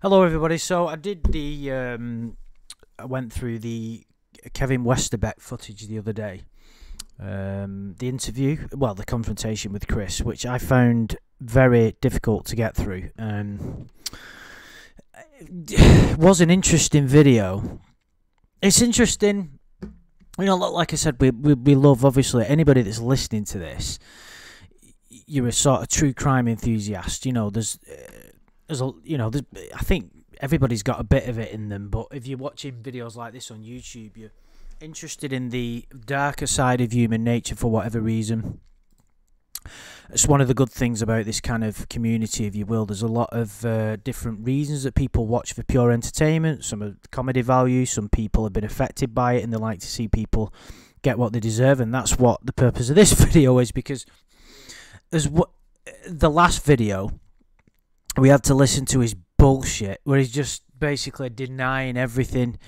Hello, everybody. So I did I went through the Kevin Westerbeck footage the other day. The interview, well, the confrontation with Chris, which I found very difficult to get through. It was an interesting video. It's interesting, you know. Like I said, we love, obviously, anybody that's listening to this. You're a sort of true crime enthusiast. You know, there's I think everybody's got a bit of it in them. But if you're watching videos like this on YouTube, you're interested in the darker side of human nature for whatever reason. It's one of the good things about this kind of community, if you will. There's a lot of different reasons that people watch for pure entertainment. Some are comedy value. Some people have been affected by it and they like to see people get what they deserve. And that's what the purpose of this video is, because as the last video, we had to listen to his bullshit where he's just basically denying everything.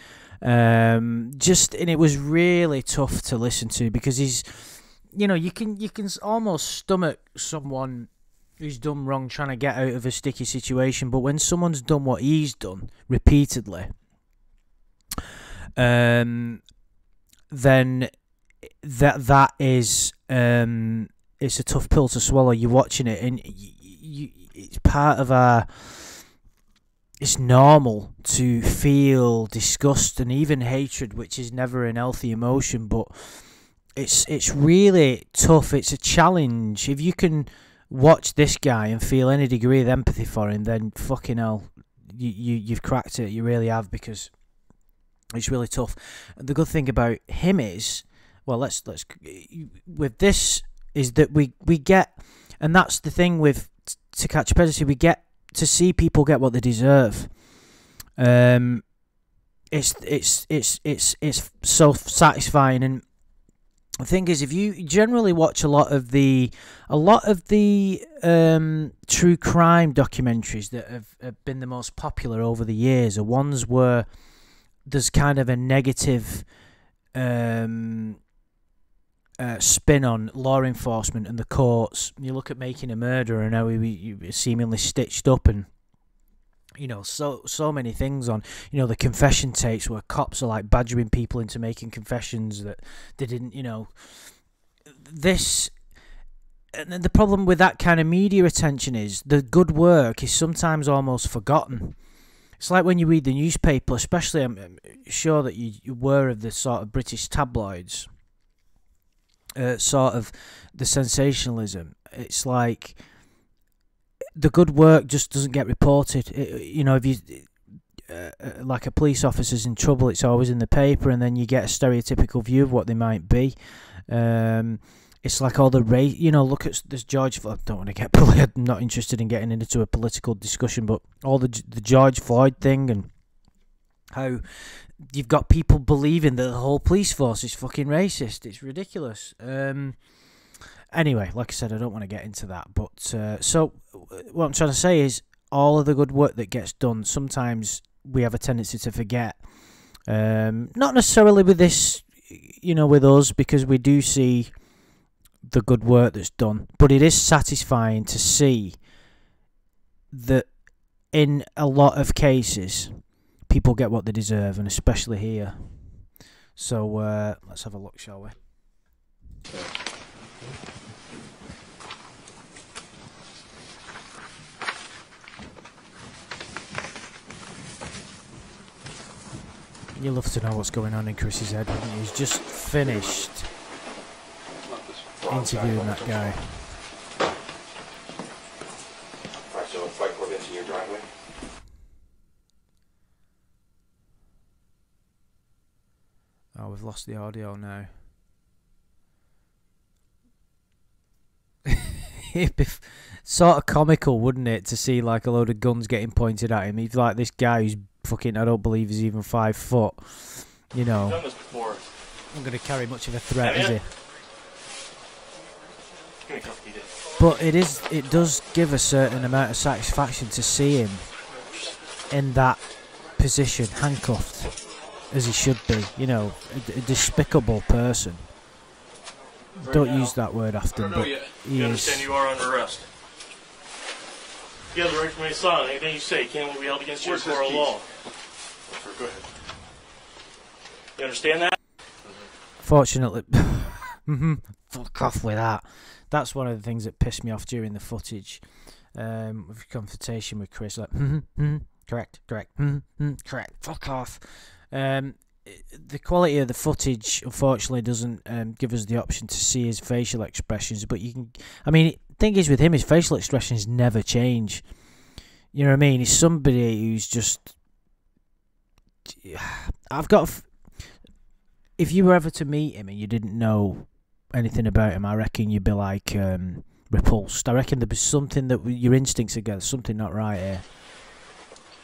And it was really tough to listen to, because he's, you know, you can almost stomach someone who's done wrong trying to get out of a sticky situation, but when someone's done what he's done repeatedly, then that is it's a tough pill to swallow. You're watching it and it's part of our. It's normal to feel disgust and even hatred, which is never an healthy emotion, but it's really tough. It's a challenge. If you can watch this guy and feel any degree of empathy for him, then fucking hell, you've cracked it. You really have, because it's really tough. The good thing about him is, well, let's with this is that we get, and that's the thing with To Catch a Predator, we get to see people get what they deserve. It's so satisfying. And the thing is, if you generally watch a lot of the true crime documentaries that have been the most popular over the years, are ones where there's kind of a negative spin on law enforcement and the courts. You look at Making a Murderer and how he seemingly stitched up, and you know, so many things on, you know, the confession tapes where cops are like badgering people into making confessions that they didn't, you know. This, and the problem with that kind of media attention is the good work is sometimes almost forgotten. It's like when you read the newspaper, especially, I'm sure that you were of the sort of British tabloids, sort of the sensationalism. It's like the good work just doesn't get reported. You know, if you like a police officer's in trouble, it's always in the paper, and then you get a stereotypical view of what they might be. It's like all the race. You know, look at this George. I don't want to get. I'm not interested in getting into a political discussion, but all the George Floyd thing, and how you've got people believing that the whole police force is fucking racist. It's ridiculous. Anyway, like I said, I don't want to get into that. But so what I'm trying to say is, all of the good work that gets done, sometimes we have a tendency to forget. Not necessarily with this, you know, with us, because we do see the good work that's done. But it is satisfying to see that in a lot of cases, people get what they deserve, and especially here. So let's have a look, shall we? You love to know what's going on in Chris's head, wouldn't you? He's just finished interviewing that guy. Alright, so fight club into your driveway. Oh, we've lost the audio now. It'd be sort of comical, wouldn't it, to see like a load of guns getting pointed at him. He's like this guy who's fucking, I don't believe he's even 5 foot. You know, I've done this before. I'm going to carry much of a threat, is he? But it does give a certain amount of satisfaction to see him in that position, handcuffed, as he should be. You know, a despicable person. Don't use that word often, but he you is. understand you are under arrest. You have the right to remain silent. Anything you say can be held against you in court of law. Go ahead. You understand that? Fortunately, fuck off with that. That's one of the things that pissed me off during the footage. With confrontation with Chris, like, correct, correct, fuck off. The quality of the footage, unfortunately, doesn't give us the option to see his facial expressions. But you can, I mean, the thing is with him, his facial expressions never change. You know what I mean? He's somebody who's just. If you were ever to meet him and you didn't know anything about him, I reckon you'd be like repulsed. I reckon there'd be something that your instincts would go, something not right here.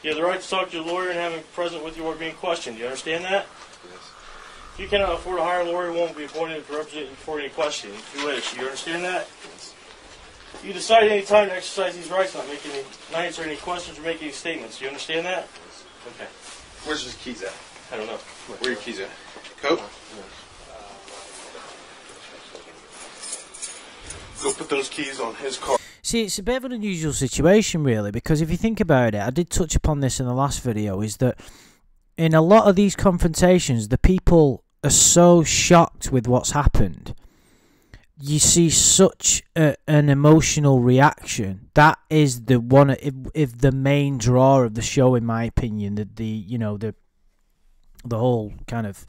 You have the right to talk to your lawyer and have him present with you or being questioned. Do you understand that? Yes. If you cannot afford a hire lawyer, won't be appointed to represent you before any question. If you wish, you understand that? Yes. You decide at any time to exercise these rights, not answer any questions or make any statements. Do you understand that? Yes. Okay. Where's his keys at? I don't know. Where are your keys at? Coat? Go put those keys on his car. See, it's a bit of an unusual situation, really, because if you think about it, I did touch upon this in the last video, is that in a lot of these confrontations, the people are so shocked with what's happened. You see such an emotional reaction. That is the one, if the main draw of the show, in my opinion. The whole kind of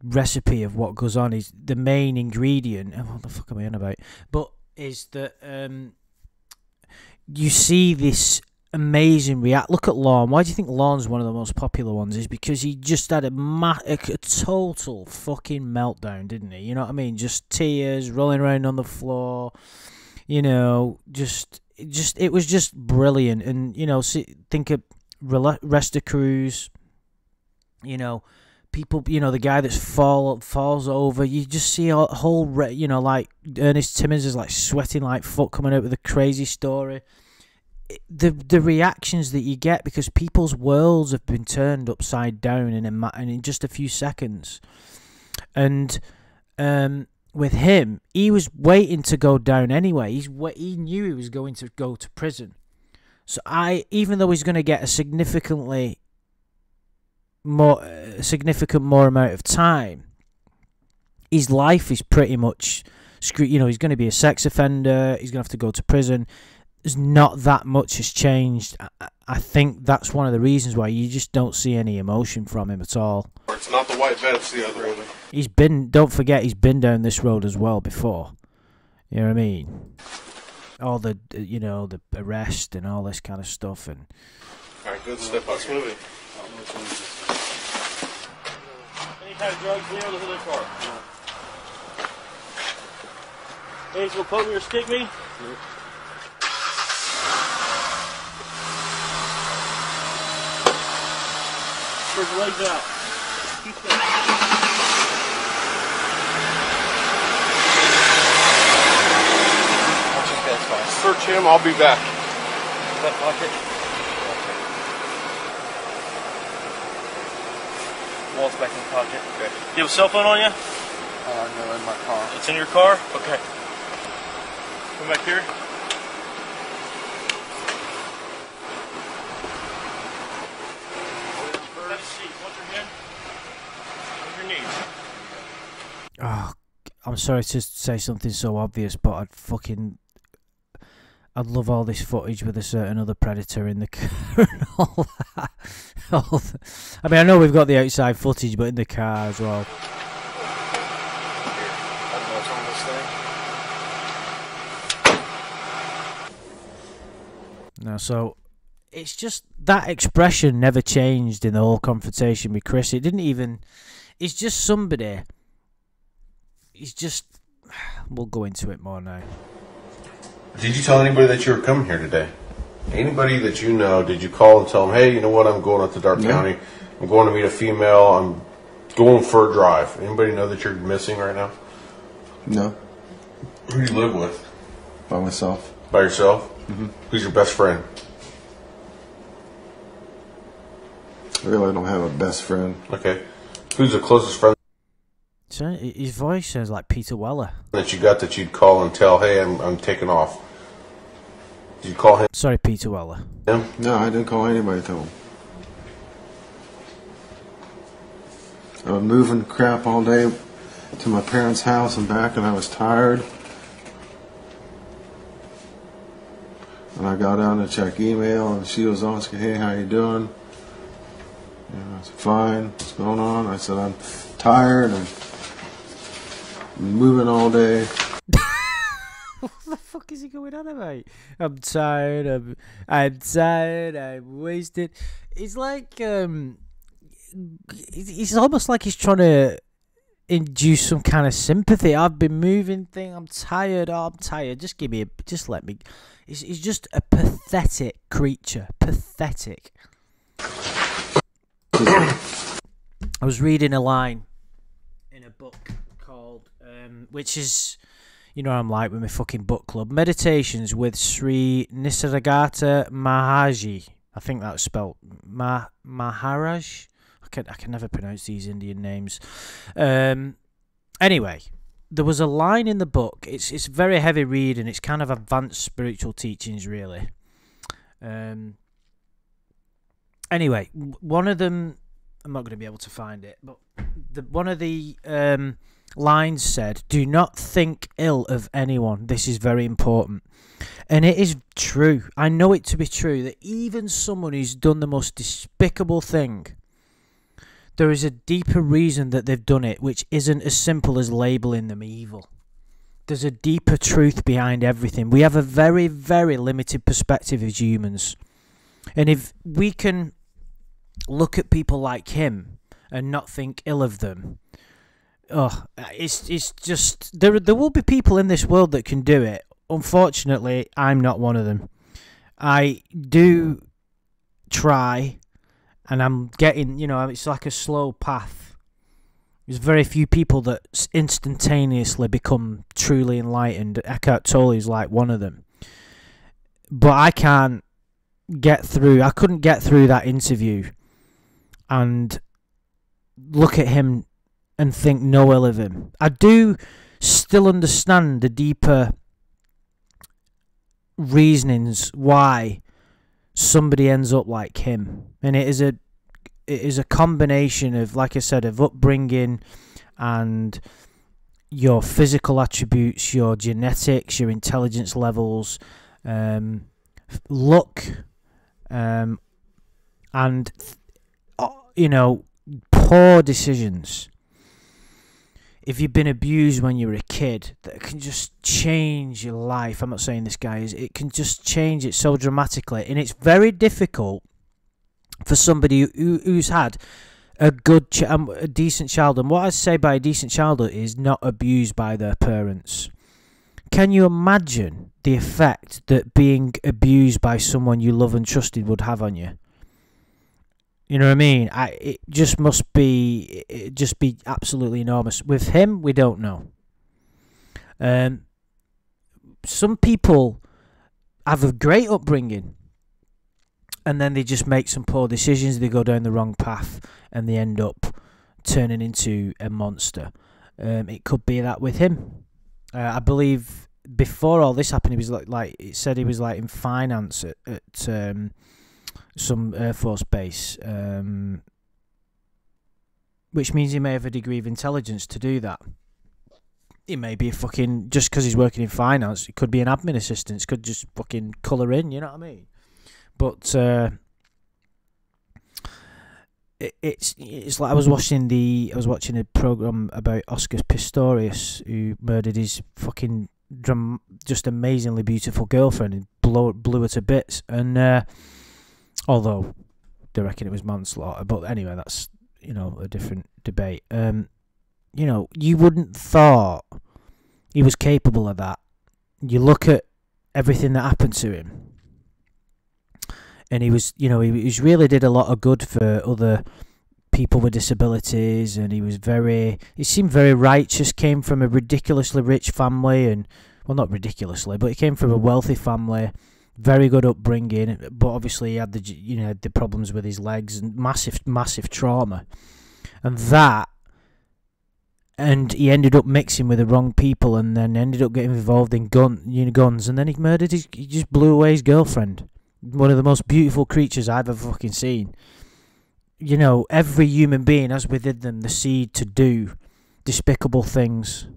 recipe of what goes on is the main ingredient. Oh, what the fuck am I on about? But is that you see this amazing react. Look at Lorne. Why do you think Lorne's one of the most popular ones? Is because he just had a total fucking meltdown, didn't he? You know what I mean? Just tears, rolling around on the floor. You know, it was just brilliant. And you know, think of Resta Cruz. You know, people. You know, the guy that's falls over. You just see a whole. You know, like Ernest Timmons is like sweating like fuck, coming out with a crazy story. The reactions that you get, because people's worlds have been turned upside down in just a few seconds. And with him, he was waiting to go down anyway. He knew he was going to go to prison. So even though he's going to get a significant more amount of time, his life is pretty much screwed. You know, he's going to be a sex offender. He's going to have to go to prison. There's not that much has changed. I think that's one of the reasons why you just don't see any emotion from him at all. It's not the white vet, it's the other one. Don't forget, he's been down this road as well before. You know what I mean? All the arrest and all this kind of stuff. And alright, good step up. Let's move it. Any kind of drugs, Leo, the hood car. Hey, so poke me or stick me? Put your legs out. Search him, I'll be back. That pocket. Wallet's back in the pocket. Okay. You have a cell phone on you? No, in my car. It's in your car? Okay. Come back here. oh, I'm sorry to say something so obvious, but I'd love all this footage with a certain other predator in the car and all that. I mean, I know we've got the outside footage, but in the car as well. No, so it's just that expression never changed in the whole confrontation with Chris. It didn't even. It's just somebody. He's just. We'll go into it more now. Did you tell anybody that you were coming here today? Anybody that you know, did you call and tell them, hey, you know what, I'm going up to Dark County. I'm going to meet a female. I'm going for a drive. Anybody know that you're missing right now? No. Who do you live with? By myself. By yourself? Mm-hmm. Who's your best friend? I really don't have a best friend. Okay. Who's the closest friend So his voice sounds like Peter Weller. that you got that you'd call and tell, hey, I'm taking off? Did you call him? Sorry, Peter Weller. Him? No, I didn't call anybody to him. I was moving crap all day to my parents' house and back, and I was tired. And I got on to check email, and she was asking, "Hey, how you doing?" And I said, "Fine. What's going on?" I said, "I'm tired. I'm moving all day." What the fuck is he going on about? I'm tired. I'm tired. I'm wasted. It's like it's almost like he's trying to induce some kind of sympathy. I've been moving thing. I'm tired. Oh, I'm tired. Just give me just let me. He's just a pathetic creature. Pathetic. I was reading a line in a book called, which is, you know, I'm like with my fucking book club, Meditations with Sri Nisargadatta Maharaj. I think that's spelled Maharaj. I can never pronounce these Indian names. Anyway, there was a line in the book. It's very heavy read, and it's kind of advanced spiritual teachings, really. Anyway, one of them, I'm not going to be able to find it, but one of the lines said, "Do not think ill of anyone. This is very important." And it is true. I know it to be true that even someone who's done the most despicable thing, there is a deeper reason that they've done it, which isn't as simple as labelling them evil. There's a deeper truth behind everything. We have a very, very limited perspective as humans. And if we can look at people like him and not think ill of them, it's just there will be people in this world that can do it. Unfortunately, I'm not one of them. I do try, and I'm getting, it's like a slow path. There's very few people that instantaneously become truly enlightened. Eckhart Tolle is like one of them. But I couldn't get through that interview and look at him and think no ill of him. I do still understand the deeper reasonings why somebody ends up like him, and it is a combination of, like I said, of upbringing and your physical attributes, your genetics, your intelligence levels, luck, and poor decisions. If you've been abused when you were a kid, that can just change your life. I'm not saying this guy is. It can just change it so dramatically. And it's very difficult for somebody who's had a decent childhood. And what I say by a decent childhood is not abused by their parents. Can you imagine the effect that being abused by someone you love and trusted would have on you? You know what I mean? It just be absolutely enormous. With him, we don't know. Some people have a great upbringing, and then they just make some poor decisions. They go down the wrong path, and they end up turning into a monster. It could be that with him. I believe before all this happened, he was like it said he was like in finance at some Air Force base, which means he may have a degree of intelligence to do that. He may be just because he's working in finance, it could be an admin assistant, could just fucking colour in, you know what I mean? But it's like I was watching a program about Oscar Pistorius, who murdered his fucking just amazingly beautiful girlfriend and blew her to bits, and although they reckon it was manslaughter, but anyway, that's a different debate. You wouldn't thought he was capable of that. You look at everything that happened to him, and he really did a lot of good for other people with disabilities, and he seemed very righteous. Came from a ridiculously rich family, and well, not ridiculously, but he came from a wealthy family. Very good upbringing, but obviously he had the problems with his legs and massive trauma, and that and he ended up mixing with the wrong people, and then ended up getting involved in guns, and then he just blew away his girlfriend. One of the most beautiful creatures I've ever fucking seen. You know, every human being has within them the seed to do despicable things.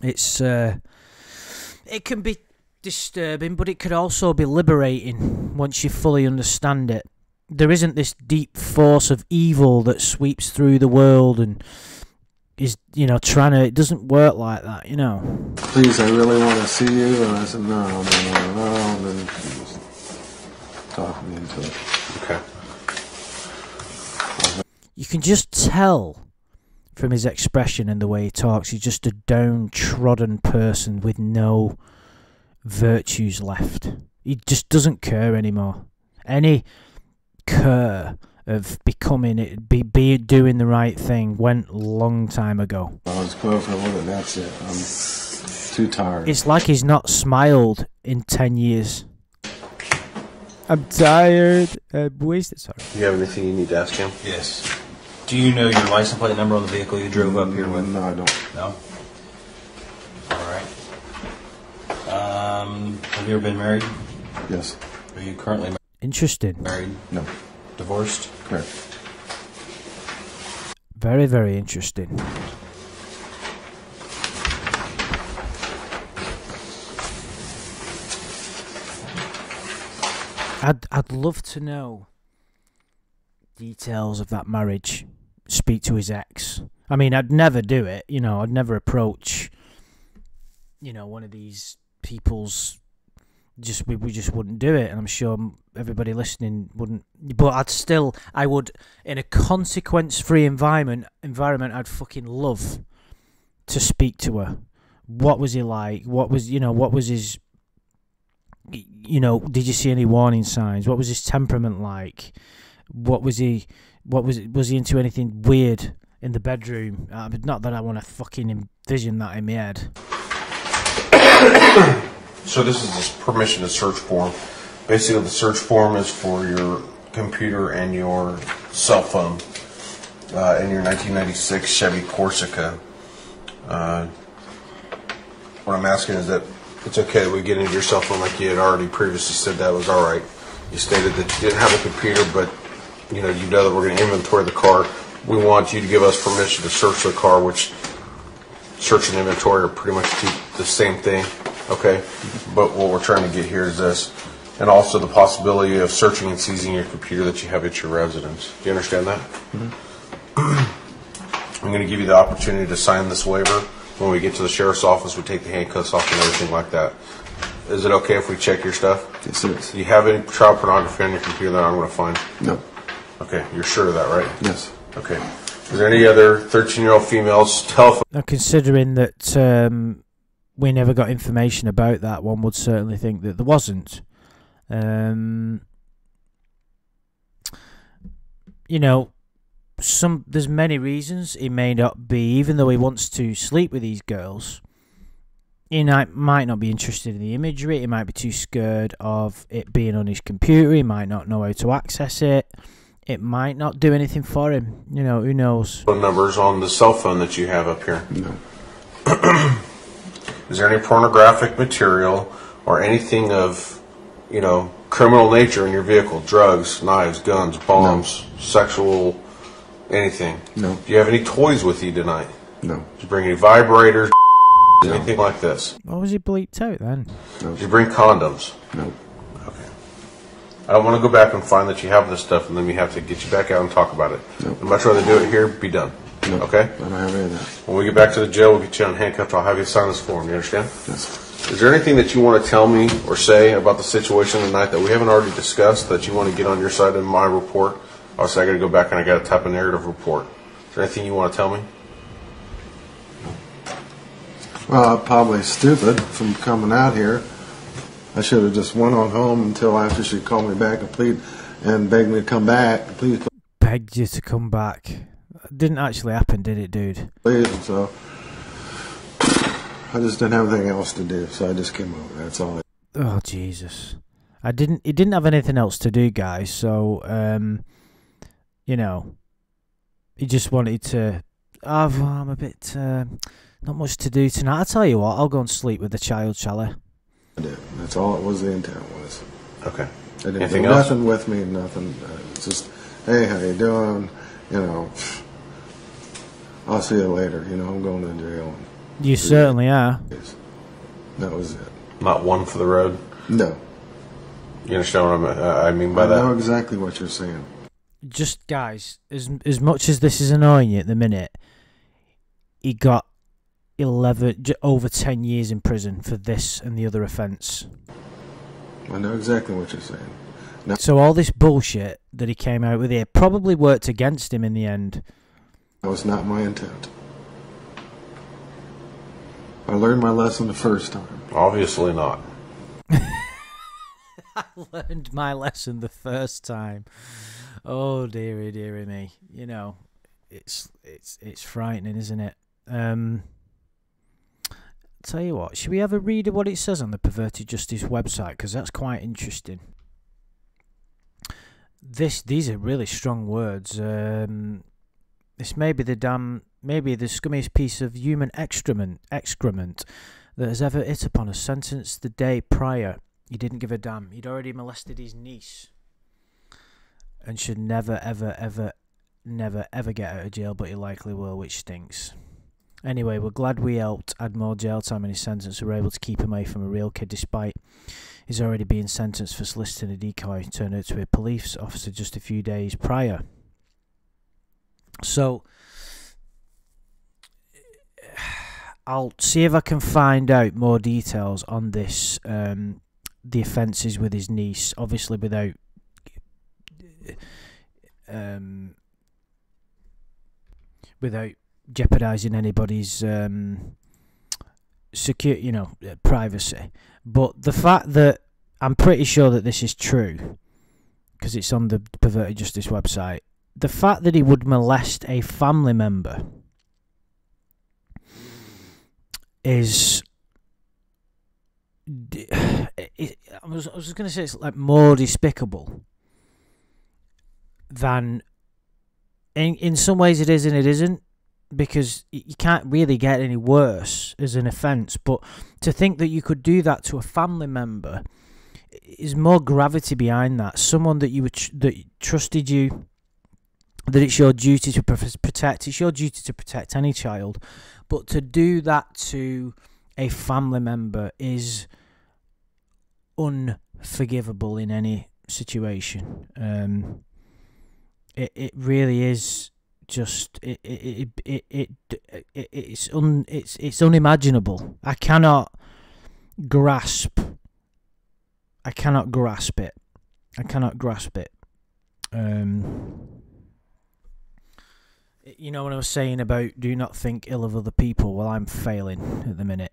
It's it can be disturbing, but it could also be liberating once you fully understand it. There isn't this deep force of evil that sweeps through the world and is, you know, trying to... It doesn't work like that, you know. Please, I really want to see you. And I said, no. And then she just talked me into it. Okay. You can just tell from his expression and the way he talks, he's just a downtrodden person with no virtues left. He just doesn't care anymore. Any care of becoming it, be doing the right thing went long time ago. I was going for a little bit, that's it. I'm too tired. It's like he's not smiled in 10 years. I'm tired. I'm wasted. Sorry. Do you have anything you need to ask him? Yes. Do you know your license plate number on the vehicle you drove up here with? No, I don't. No? Alright. Have you ever been married? Yes. Are you currently Interesting. married? No. Divorced? Correct. Very, very interesting. I'd love to know details of that marriage. Speak to his ex. I mean, I'd never do it. You know, I'd never approach, you know, one of these people's. We just wouldn't do it, and I'm sure everybody listening wouldn't. But I would, in a consequence-free environment, I'd fucking love to speak to her. What was he like? What was his? Did you see any warning signs? What was his temperament like? Was he into anything weird in the bedroom? Not that I want to fucking envision that in my head. So this is this permission to search form. Basically, the search form is for your computer and your cell phone in your 1996 Chevy Corsica. What I'm asking is that it's okay that we get into your cell phone like you had already previously said that was all right. You stated that you didn't have a computer, but you know that we're going to inventory the car. We want you to give us permission to search the car, which search and inventory are pretty much the same thing. Okay, but what we're trying to get here is this, and also the possibility of searching and seizing your computer that you have at your residence. Do you understand that? Mm-hmm. I'm going to give you the opportunity to sign this waiver. When we get to the sheriff's office, we take the handcuffs off and everything like that. Is it okay if we check your stuff? Yes, it is. Do you have any child pornography on your computer that I'm going to find? No. Okay, you're sure of that, right? Yes. Okay. Is there any other 13-year-old females telephone? Now, considering that we never got information about that, one would certainly think that there wasn't. There's many reasons he may not be, even though he wants to sleep with these girls. He might not be interested in the imagery. He might be too scared of it being on his computer. He might not know how to access it. It might not do anything for him. You know, who knows? Numbers on the cell phone that you have up here. No. Is there any pornographic material or anything of, criminal nature in your vehicle? Drugs, knives, guns, bombs, sexual, anything? No. Do you have any toys with you tonight? No. Did you bring any vibrators, anything like this? What was he bleeped out then? No. Did you bring condoms? No. Okay. I don't want to go back and find that you have this stuff and then we have to get you back out and talk about it. No. I'd much rather do it here, be done. No. Okay? I don't have any of that. When we get back to the jail, we'll get you on handcuffed. I'll have you sign this form. You understand? Yes. Is there anything that you want to tell me or say about the situation tonight that we haven't already discussed that you want to get on your side of my report? Obviously, I got to go back and I got to type a narrative report. Is there anything you want to tell me? Well, I'm probably stupid from coming out here. I should have just went on home until after she called me back and begged me to come back. Please. Begged you to come back. Didn't actually happen, did it, dude? Please. And so I just didn't have anything else to do, so I just came over. That's all. Oh, Jesus. He didn't have anything else to do, guys, so, he just wanted to I'm a bit not much to do tonight. I'll tell you what. I'll go and sleep with the child, shall I? I did. That's all it was. The intent was. Okay. I didn't Anything do else? nothing with me. Nothing. It's just, hey, how you doing? You know, I'll see you later. You know, I'm going to jail. You certainly are. That was it. Not one for the road? No. You understand what I mean by I that? know exactly what you're saying. Just, guys, as much as this is annoying you at the minute, he got over 10 years in prison for this and the other offence. I know exactly what you're saying. Now, So all this bullshit that he came out with here probably worked against him in the end. that was not my intent. I learned my lesson the first time. Obviously not. I learned my lesson the first time. Oh dearie, dearie me. You know, it's frightening, isn't it? Tell you what, should we have a read of what it says on the Perverted Justice website? Because that's quite interesting. These are really strong words. This may be the scummiest piece of human excrement that has ever hit upon a sentence the day prior. He didn't give a damn. He'd already molested his niece and should never, ever, ever, never, ever get out of jail, but he likely will, which stinks. Anyway, we're glad we helped add more jail time in his sentence. We were able to keep him away from a real kid despite his already being sentenced for soliciting a decoy turned out to be a police officer just a few days prior. So, I'll see if I can find out more details on this, the offences with his niece, obviously without jeopardising anybody's privacy. But the fact that I'm pretty sure that this is true, because it's on the Perverted Justice website, the fact that he would molest a family member is... I was just going to say it's like more despicable than... In some ways it is and it isn't, because you can't really get any worse as an offence, but to think that you could do that to a family member is more gravity behind that. Someone that that trusted you, that it's your duty to protect. It's your duty to protect any child, but to do that to a family member is unforgivable in any situation. It really is. Just it's unimaginable. I cannot grasp it. You know what I was saying about do not think ill of other people? Well, I'm failing at the minute.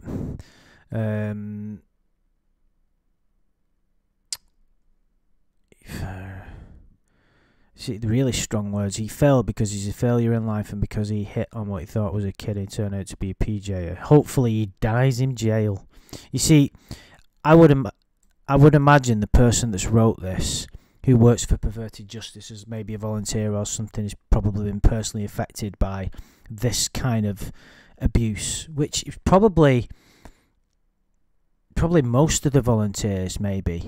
See, the really strong words. He failed because he's a failure in life and because he hit on what he thought was a kid and turned out to be a PJ. Hopefully he dies in jail. You see, I would imagine the person that's wrote this, who works for Perverted Justice as maybe a volunteer or something, has probably been personally affected by this kind of abuse, which is probably most of the volunteers, maybe.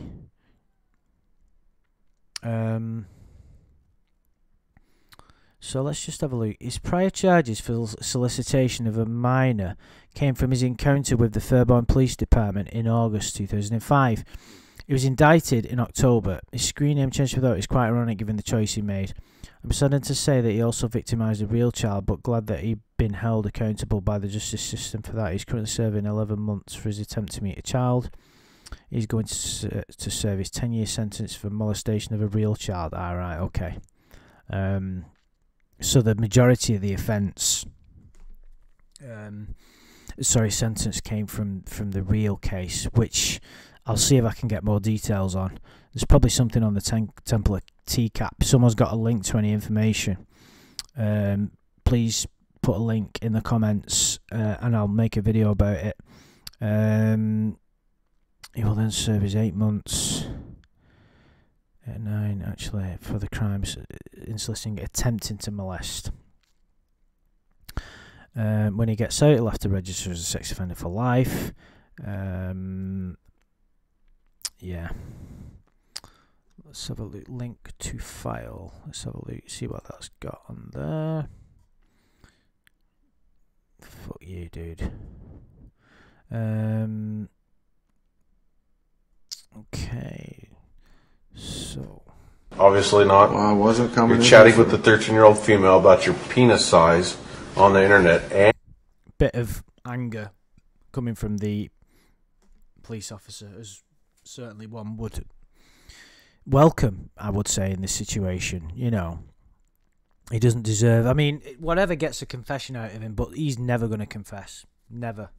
So let's just have a look. His prior charges for solicitation of a minor came from his encounter with the Fairborn Police Department in August 2005. He was indicted in October. His screen name changed without is quite ironic given the choice he made. I'm saddened to say that he also victimised a real child, but glad that he'd been held accountable by the justice system for that. He's currently serving 11 months for his attempt to meet a child. He's going to serve his 10-year sentence for molestation of a real child. Alright, okay. So the majority of the offence, sentence came from the real case, which I'll see if I can get more details on. There's probably something on the Temple of TCAP. Someone's got a link to any information. Please put a link in the comments and I'll make a video about it. He will then serve his 8 months. 9 actually for the crimes in soliciting attempting to molest. When he gets out, he'll have to register as a sex offender for life. Yeah. Let's have a look. Link to file. Let's have a look. See what that's got on there. Fuck you, dude. Okay. So. Obviously not. Well, I wasn't coming. You're chatting with the 13-year-old female about your penis size on the internet, and bit of anger coming from the police officer, as certainly one would welcome, I would say, in this situation. You know, he doesn't deserve. I mean, whatever gets a confession out of him, but he's never going to confess. Never.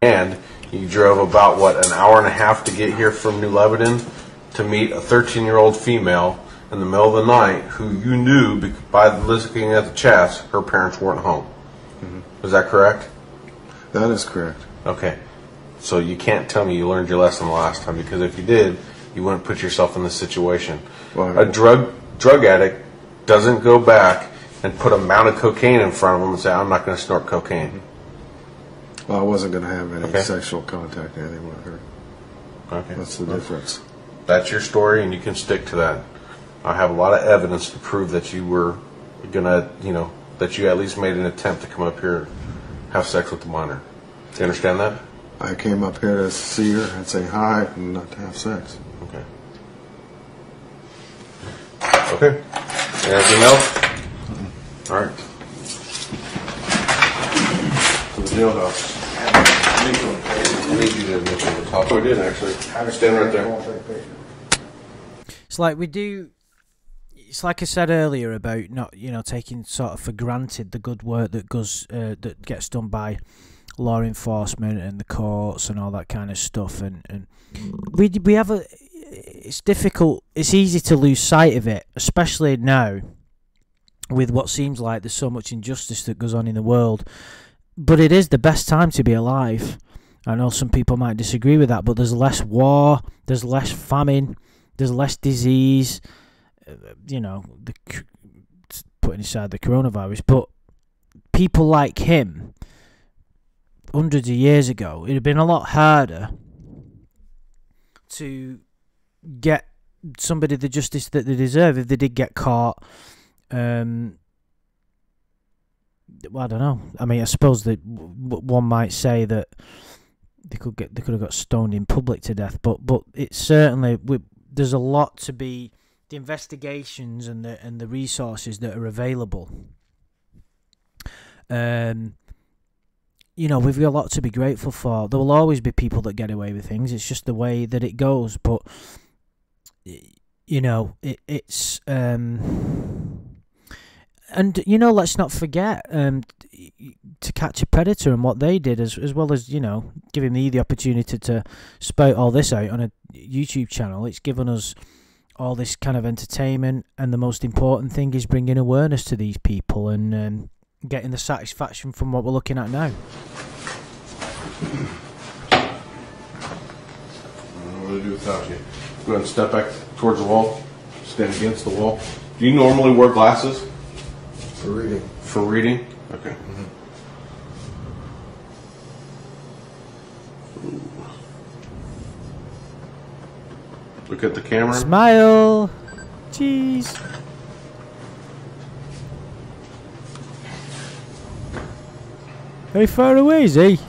And you drove about, what, an hour and a half to get here from New Lebanon to meet a 13-year-old female in the middle of the night who you knew by looking at the chats her parents weren't home. Mm-hmm. Is that correct? That is correct. Okay. So you can't tell me you learned your lesson the last time, because if you did, you wouldn't put yourself in this situation. Well, a drug addict doesn't go back and put a mound of cocaine in front of them and say, I'm not going to snort cocaine. Well, I wasn't going to have any sexual contact or anything with her. Okay. That's the difference. That's your story, and you can stick to that. I have a lot of evidence to prove that you were going to, that you at least made an attempt to come up here and have sex with the minor. Do you understand that? I came up here to see her and say hi and not to have sex. Okay. Okay. Anything else? Mm-hmm. All right. To the jail house. I need you to make sure the top. Oh, we did actually. Stand right there. It's like we do. It's like I said earlier about not, taking sort of for granted the good work that goes that gets done by law enforcement and the courts and all that kind of stuff, and we have a. It's difficult. It's easy to lose sight of it, especially now with what seems like there's so much injustice that goes on in the world. But it is the best time to be alive. I know some people might disagree with that, but there's less war, there's less famine, there's less disease. Putting aside the coronavirus, but people like him, hundreds of years ago, it'd have been a lot harder to get somebody the justice that they deserve if they did get caught. Well, I don't know. I mean, I suppose that one might say that they could have got stoned in public to death, but it's certainly there's a lot to be. The investigations and the resources that are available. We've got a lot to be grateful for. There will always be people that get away with things. It's just the way that it goes. But it's let's not forget to catch a predator and what they did, as well as giving me the opportunity to spout all this out on a YouTube channel. It's given us all this kind of entertainment, and the most important thing is bringing awareness to these people and getting the satisfaction from what we're looking at now. I don't know what to do without you. Go ahead and step back towards the wall. Stand against the wall. Do you normally wear glasses? For reading. For reading? Okay. Mm-hmm. Look at the camera. Smile. Jeez. Very far away, is he?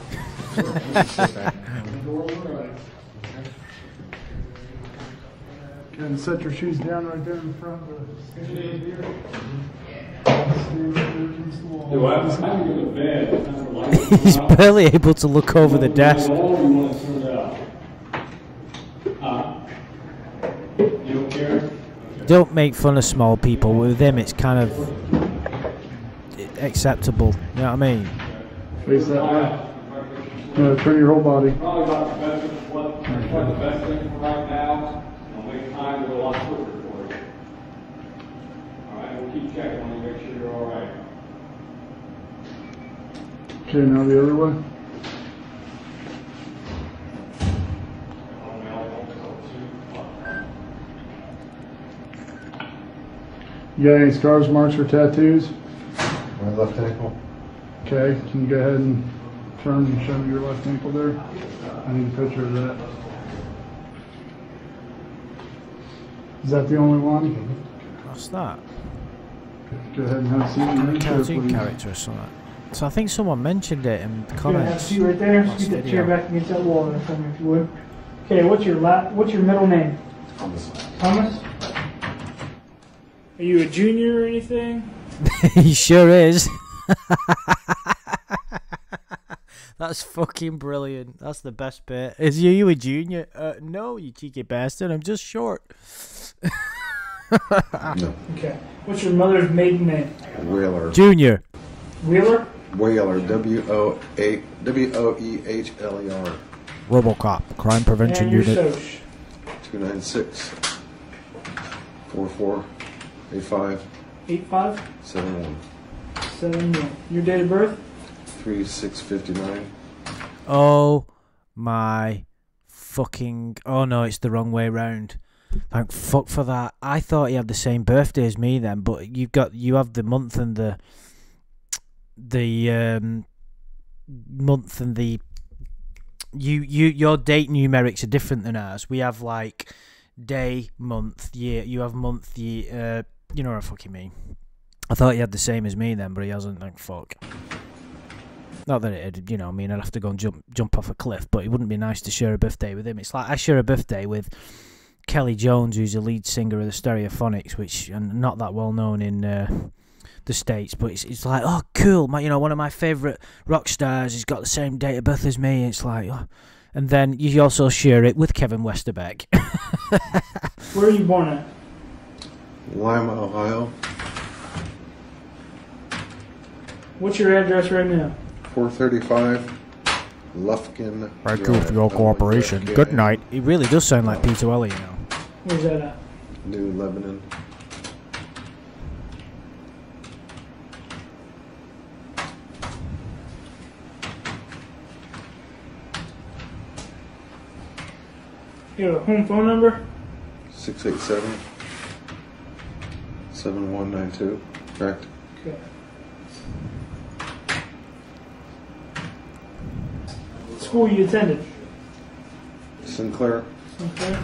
And set your shoes down right there in front of the He's barely able to look over the desk. Don't make fun of small people. With him, it's kind of acceptable. You know what I mean? Face that way. Turn your whole body. Probably not the best, what the best thing for right now. I'll make time to go a lot quicker for you. All right, we'll keep checking on you, make sure you're all right. Okay, now the other way. You got any scars, marks, or tattoos? My left ankle. Okay, can you go ahead and turn and show me your left ankle there? I need a picture of that. Is that the only one? What's that? Go ahead and have a seat in your chair, Cartoon please. character or something. So I think someone mentioned it in the Yeah, have a comments. seat right there. last Scoot that video. chair back against that wall there for me, if you would. Okay, what's your middle name? Thomas. Thomas? Are you a junior or anything? He sure is. That's fucking brilliant. That's the best bit. Is you a junior? No, you cheeky bastard. I'm just short. No. Okay. What's your mother's maiden name? Wheeler. Junior. Wheeler? Wheeler. W-O-E-H-L-E-R. RoboCop. Crime Prevention And your Unit. Soch. 296 4485 85 71 71. Your date of birth? 3659. Oh my fucking... Oh no, it's the wrong way round. Thank fuck for that. I thought you had the same birthday as me then, but you have the month and the month and the your date numerics are different than ours. We have like day, month, year. You have month, year. You know what I fucking mean. I thought he had the same as me then, but he hasn't. Thank fuck. Not that it'd, you know, I mean, I'd have to go and jump off a cliff, but it wouldn't be nice to share a birthday with him. It's like I share a birthday with Kelly Jones, who's the lead singer of the Stereophonics, which are not that well known in the States, but it's like, oh, cool, you know, one of my favourite rock stars, he's got the same date of birth as me. It's like, oh. And then you also share it with Kevin Westerbeck. Where are you born at? Lima, Ohio. What's your address right now? 435 Lufkin. Thank you for your cooperation. Good night. He really does sound like Peter Welly, you know. Where's that at? New Lebanon. You have a home phone number? 687 7192. Correct. Okay. What school you attended? Sinclair. Okay.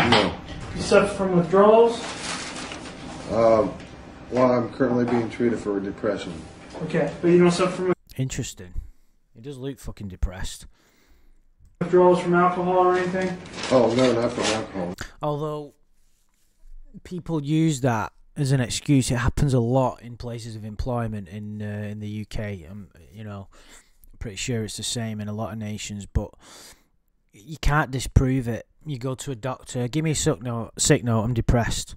No. You suffer from withdrawals? Well, I'm currently being treated for depression. Okay, but you don't suffer from Interesting. He does look fucking depressed. withdrawals from alcohol or anything? Oh, no, not from alcohol. Although people use that as an excuse, it happens a lot in places of employment in the UK. You know, I'm pretty sure it's the same in a lot of nations, but you can't disprove it. You go to a doctor, give me a sick note, I'm depressed.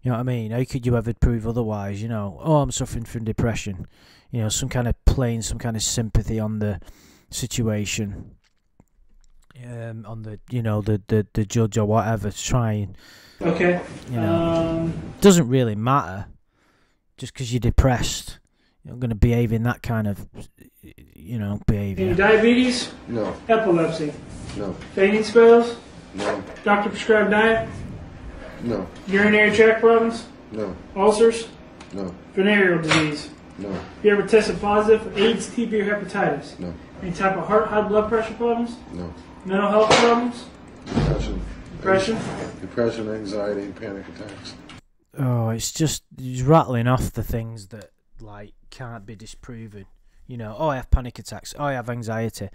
You know what I mean? How could you ever prove otherwise? You know, oh, I'm suffering from depression. You know, some kind of some kind of sympathy on the situation. On the, you know, the judge or whatever to try and, Okay. you know, doesn't really matter. Just because you're depressed, you're going to behave in that kind of, you know, Any behavior. diabetes? No, Epilepsy? no, Fainting spells? no, Doctor prescribed diet? no, Urinary tract problems? no, Ulcers? no, Venereal disease? no, You ever tested positive for AIDS, TB, or hepatitis? no, Any type of heart, high blood pressure problems? no. Mental health problems? Depression. Depression? Depression, anxiety, and panic attacks. Oh, it's just he's rattling off the things that, like, can't be disproven. You know, oh, I have panic attacks. Oh, I have anxiety.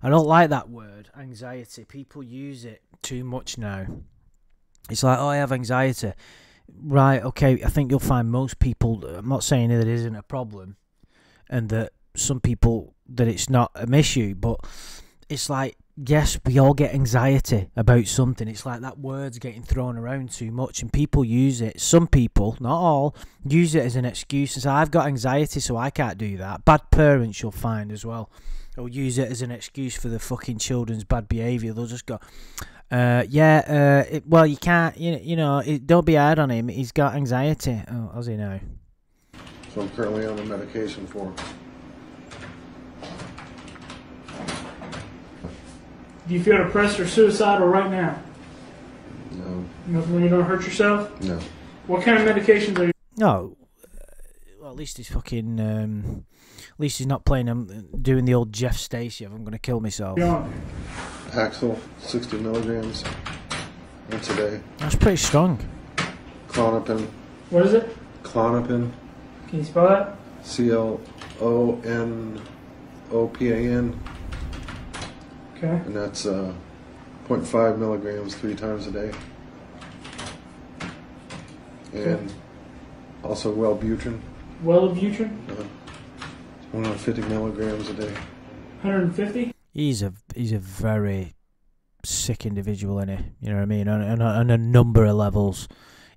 I don't like that word, anxiety. People use it too much now. It's like, oh, I have anxiety. Right, okay, I think you'll find most people, I'm not saying that it isn't a problem, and that some people, that it's not an issue, but it's like, yes, we all get anxiety about something. It's like that word's getting thrown around too much, and people use it. Some people, not all, use it as an excuse and say, I've got anxiety, so I can't do that. Bad parents, you'll find as well, will use it as an excuse for the fucking children's bad behaviour. They'll just go, well, you can't, you know, don't be hard on him. He's got anxiety. Oh, how's he now? So I'm currently on a medication for. Do you feel depressed or suicidal right now? No. Nothing you don't hurt yourself? No. What kind of medications are you? No. Well, at least he's fucking. At least he's not playing. Doing the old Jeff Stacey of I'm gonna kill myself. Paxil, 60 milligrams, once a day. That's pretty strong. Clonopin. What is it? Clonopin. Can you spell that? CLONOPAN. Okay. And that's 0.5 milligrams 3 times a day. And also Wellbutrin. Wellbutrin? 150 milligrams a day. 150? He's a very sick individual, isn't he? You know what I mean? On a number of levels.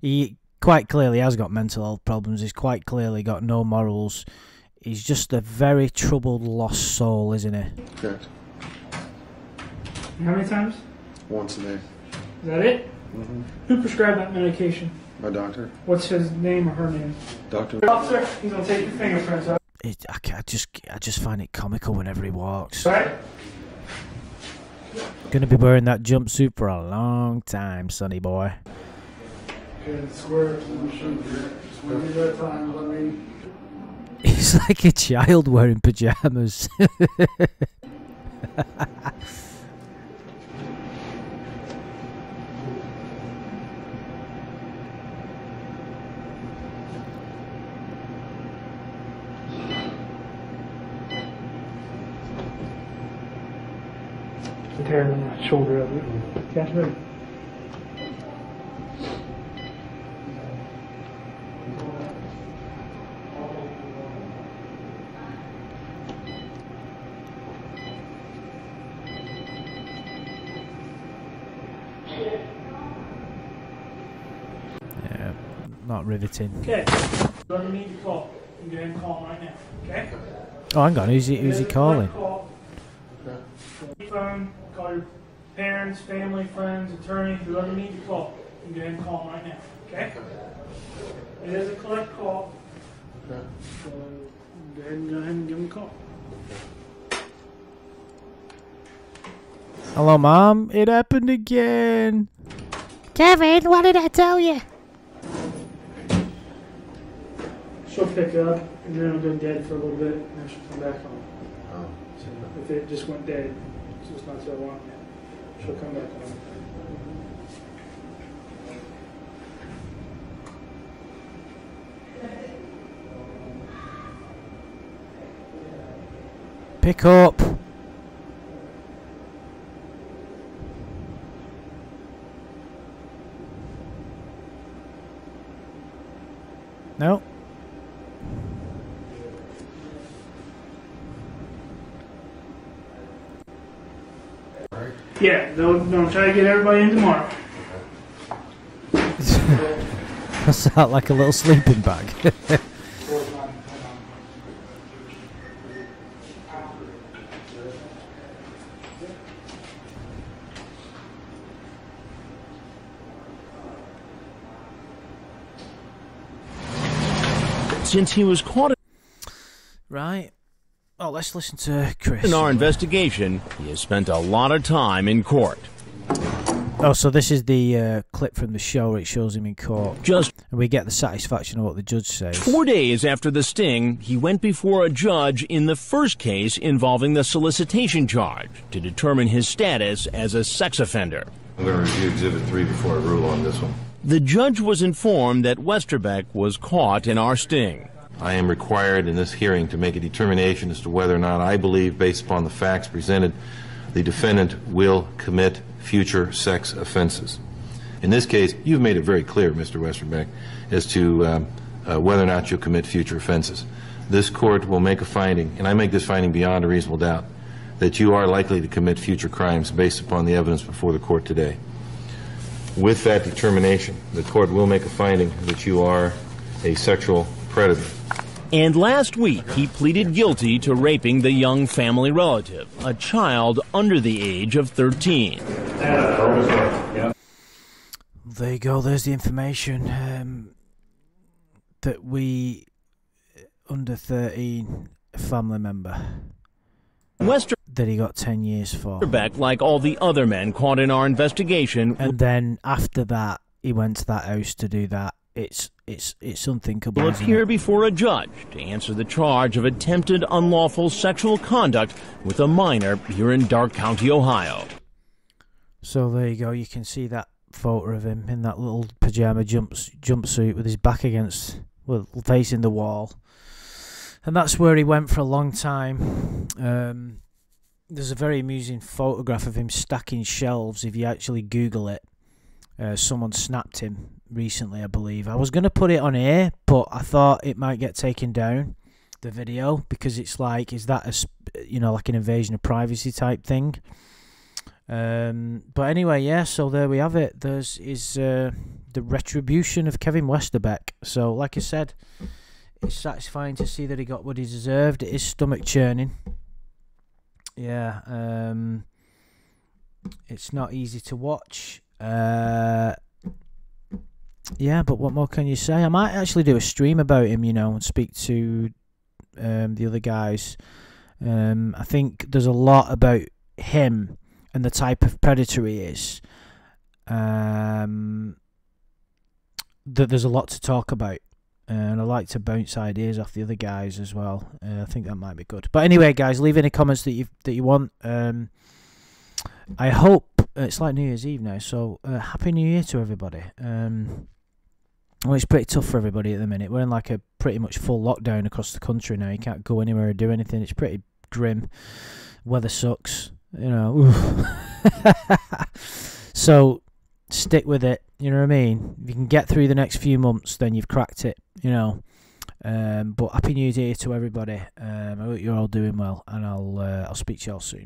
He quite clearly has got mental health problems. He's quite clearly got no morals. He's just a very troubled, lost soul, isn't he? Correct. How many times? Once a day. Is that it? Mm-hmm. Who prescribed that medication? My doctor. What's his name or her name? Doctor. Officer, he's gonna take your fingerprints out. I just find it comical whenever he walks. Right? Gonna be wearing that jumpsuit for a long time, sonny boy. Okay, swear to the machine. Swear me that time, let me. He's like a child wearing pajamas. Tearing my shoulder up. Catch me. Yeah, not riveting. Okay. Whoever needs to call, you go ahead and call him right now. Okay? Oh, hang on, who's he calling? Phone, call your parents, family, friends, attorney, whoever needs to call. You go ahead and call them right now. Okay? It is a collect call. Okay. So go ahead and give them a call. Hello, Mom. It happened again. Kevin, what did I tell you? She'll pick up, and then it'll go dead for a little bit, and then she'll come back on. Oh. If it just went dead, so it's not so long yet, she'll come back on. Pick up. No. Yeah, they'll try to get everybody in tomorrow. What's that, like a little sleeping bag? Since he was caught Right. Oh, let's listen to Chris. in our investigation, he has spent a lot of time in court. Oh, so this is the clip from the show where it shows him in court. Just and we get the satisfaction of what the judge says. 4 days after the sting, he went before a judge in the first case involving the solicitation charge to determine his status as a sex offender. I'm going to review Exhibit 3 before I rule on this one. The judge was informed that Westerbeck was caught in our sting. I am required in this hearing to make a determination as to whether or not I believe, based upon the facts presented, the defendant will commit future sex offenses. In this case, you've made it very clear, Mr. Westerbeck, as to whether or not you'll commit future offenses. This court will make a finding, and I make this finding beyond a reasonable doubt, that you are likely to commit future crimes based upon the evidence before the court today. With that determination, the court will make a finding that you are a sexual predator. And last week, he pleaded guilty to raping the young family relative, a child under the age of 13. There you go. There's the information that we, under 13, family member. that he got 10 years for. Westerbeck, like all the other men caught in our investigation. And then after that, he went to that house to do that. It's unthinkable. Will appear before a judge to answer the charge of attempted unlawful sexual conduct with a minor here in Darke County, Ohio. So there you go. You can see that photo of him in that little pajama jumpsuit with his back against, well, facing the wall. And that's where he went for a long time. There's a very amusing photograph of him stacking shelves if you actually Google it. Someone snapped him recently, I believe. I was going to put it on here, but I thought it might get taken down, the video, because it's like, is that like an invasion of privacy type thing? But anyway, yeah, so there we have it. There's the retribution of Kevin Westerbeck. So like I said, it's satisfying to see that he got what he deserved. It is stomach churning. Yeah, it's not easy to watch. Yeah, but what more can you say? I might actually do a stream about him, and speak to the other guys. I think there's a lot about him and the type of predator he is. That there's a lot to talk about. And I like to bounce ideas off the other guys as well. I think that might be good. But anyway, guys, leave any comments that you want. I hope it's like New Year's Eve now, so Happy New Year to everybody. Well, it's pretty tough for everybody at the minute. We're in like a pretty much full lockdown across the country now. You can't go anywhere or do anything. It's pretty grim. Weather sucks, So stick with it. You know what I mean? If you can get through the next few months, then you've cracked it. But Happy New Year to everybody. I hope you're all doing well, and I'll speak to you all soon.